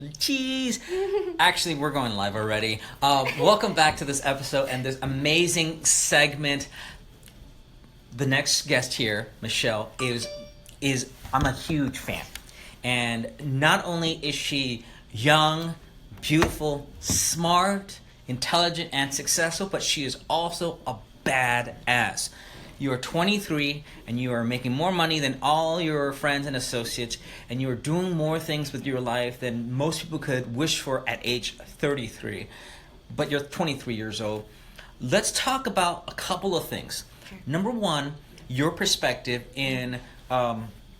Jeez. Actually, we're going live already. Welcome back to this episode and this amazing segment. The next guest here, Michelle, is I'm a huge fan. And not only is she young, beautiful, smart, intelligent, and successful, but she is also a badass. You are 23 and you are making more money than all your friends and associates, and you are doing more things with your life than most people could wish for at age 33. But you're 23 years old. Let's talk about a couple of things. Number one, your perspective in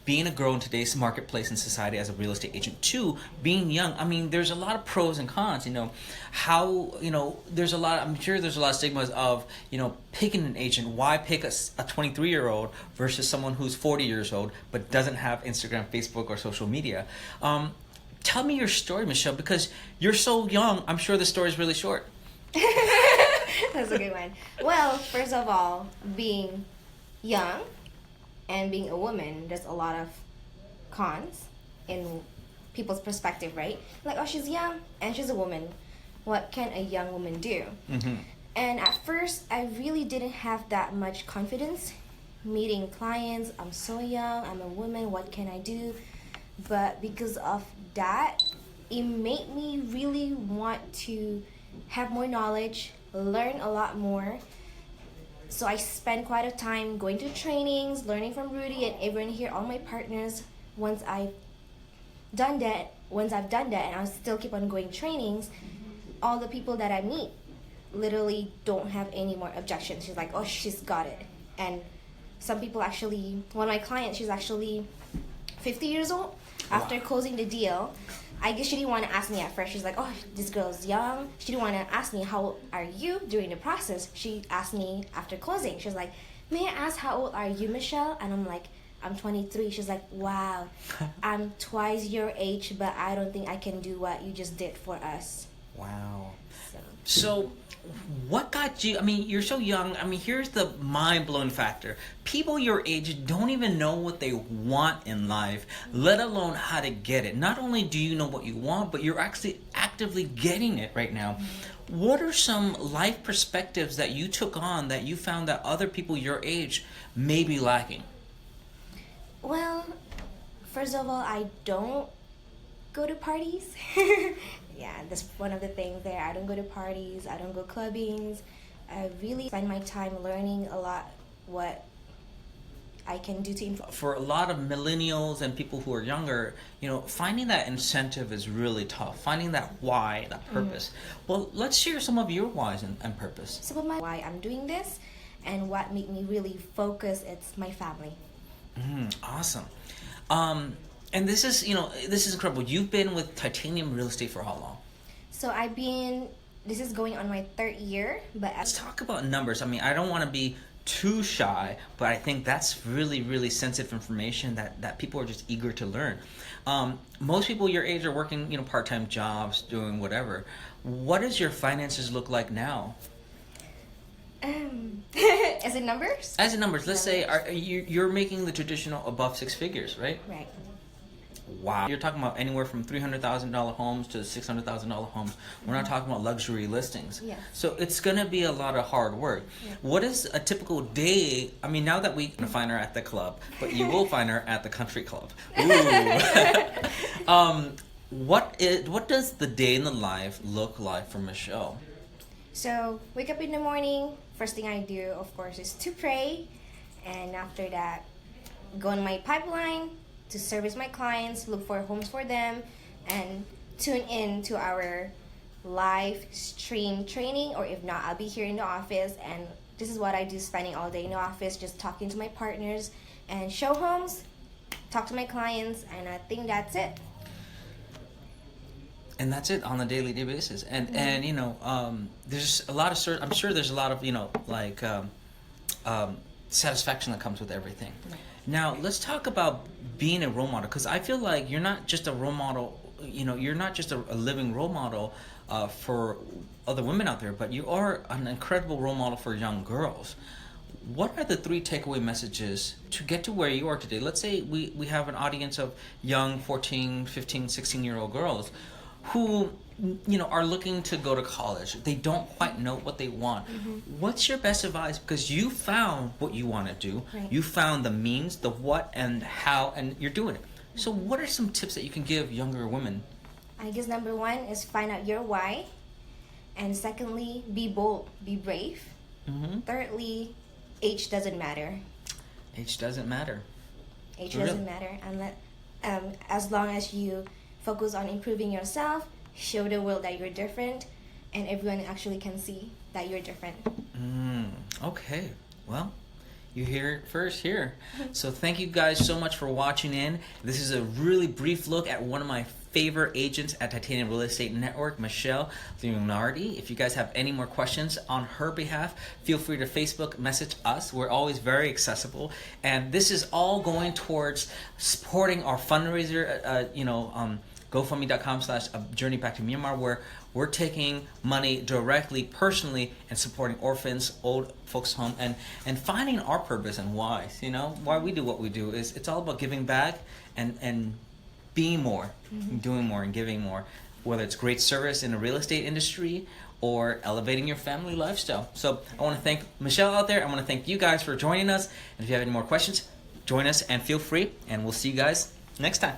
being a girl in today's marketplace and society as a real estate agent. Two, being young. I mean, there's a lot of pros and cons. There's a lot. I'm sure there's a lot of stigmas of picking an agent. Why pick a 23-year-old versus someone who's 40 years old but doesn't have Instagram, Facebook, or social media? Tell me your story, Michelle, because you're so young. I'm sure the story is really short. That's a good one. Well, first of all, being young and being a woman, there's a lot of cons in people's perspective, right? Like, oh, she's young and she's a woman. What can a young woman do? Mm-hmm. And at first, I really didn't have that much confidence meeting clients. I'm so young, I'm a woman, what can I do? But because of that, it made me really want to have more knowledge, learn a lot more. So I spent quite a time going to trainings, learning from Rudy and everyone here, all my partners. Once I've done that, and I still keep on going trainings, all the people that I meet literally don't have any more objections. She's like, oh, she's got it. And some people actually, one of my clients, she's actually 50 years old. After closing the deal, I guess she didn't want to ask me at first. She's like, oh, this girl's young. She didn't want to ask me, how old are you during the process? She asked me after closing. She was like, may I ask how old are you, Michelle? And I'm like, I'm 23. She's like, wow, I'm twice your age, but I don't think I can do what you just did for us. Wow. So what got you, I mean, you're so young. I mean, here's the mind-blowing factor. People your age don't even know what they want in life, let alone how to get it. Not only do you know what you want, but you're actually actively getting it right now. What are some life perspectives that you took on that you found that other people your age may be lacking? Well, first of all, I don't go to parties. Yeah, that's one of the things there. I don't go to parties, I don't go clubbings. I really spend my time learning a lot what I can do to improve. For a lot of millennials and people who are younger, finding that incentive is really tough. Finding that why, that purpose. Well, let's share some of your whys and purpose. Some of my why I'm doing this and what made me really focus, it's my family. Awesome. And this is incredible. You've been with Titanium Real Estate for how long? So this is going on my third year, but... Let's talk about numbers. I mean, I don't want to be too shy, but I think that's really, really sensitive information that people are just eager to learn. Most people your age are working, part-time jobs, doing whatever. What does your finances look like now? As in numbers? As in numbers. Let's say you're making the traditional above six figures, right? Right. Wow. You're talking about anywhere from $300,000 homes to $600,000 homes. We're not talking about luxury listings. Yeah. So it's going to be a lot of hard work. Yeah. What is a typical day? I mean, now that we can find her at the club, but you will find her at the country club. Ooh. What does the day in the life look like for Michelle? So, wake up in the morning. First thing I do, of course, is to pray. And after that, go on my pipeline to service my clients, look for homes for them, and tune in to our live stream training, or if not, I'll be here in the office, and this is what I do, spending all day in the office, just talking to my partners, and show homes, talk to my clients, and I think that's it. And that's it on a daily basis. And there's a lot of I'm sure there's a lot of satisfaction that comes with everything. Now, let's talk about being a role model, because I feel like you're not just a role model, you're not just a living role model for other women out there, but you are an incredible role model for young girls. What are the 3 takeaway messages to get to where you are today? Let's say we have an audience of young 14, 15, 16-year-old girls. who are looking to go to college. They don't quite know what they want. What's your best advice? Because you found what you want to do. Right. You found the means, the what, and how, and you're doing it. So what are some tips that you can give younger women? I guess number one is find out your why. And secondly, be bold, be brave. Thirdly, age doesn't matter. Age doesn't matter. Age Really? doesn't matter unless, as long as you focus on improving yourself, show the world that you're different, and everyone actually can see that you're different. Okay, well, you hear it first here. So thank you guys so much for watching in. This is a really brief look at one of my favorite agents at Titanium Real Estate Network, Michelle Leonardi. If you guys have any more questions on her behalf, feel free to Facebook message us. We're always very accessible. And this is all going towards supporting our fundraiser, GoFundMe.com/Journey Back to Myanmar, where we're taking money directly, personally, and supporting orphans, old folks home, and finding our purpose and why. Why we do what we do is it's all about giving back and being more, doing more, and giving more. Whether it's great service in the real estate industry or elevating your family lifestyle. So I want to thank Michelle out there. I want to thank you guys for joining us. And if you have any more questions, join us and feel free. And we'll see you guys next time.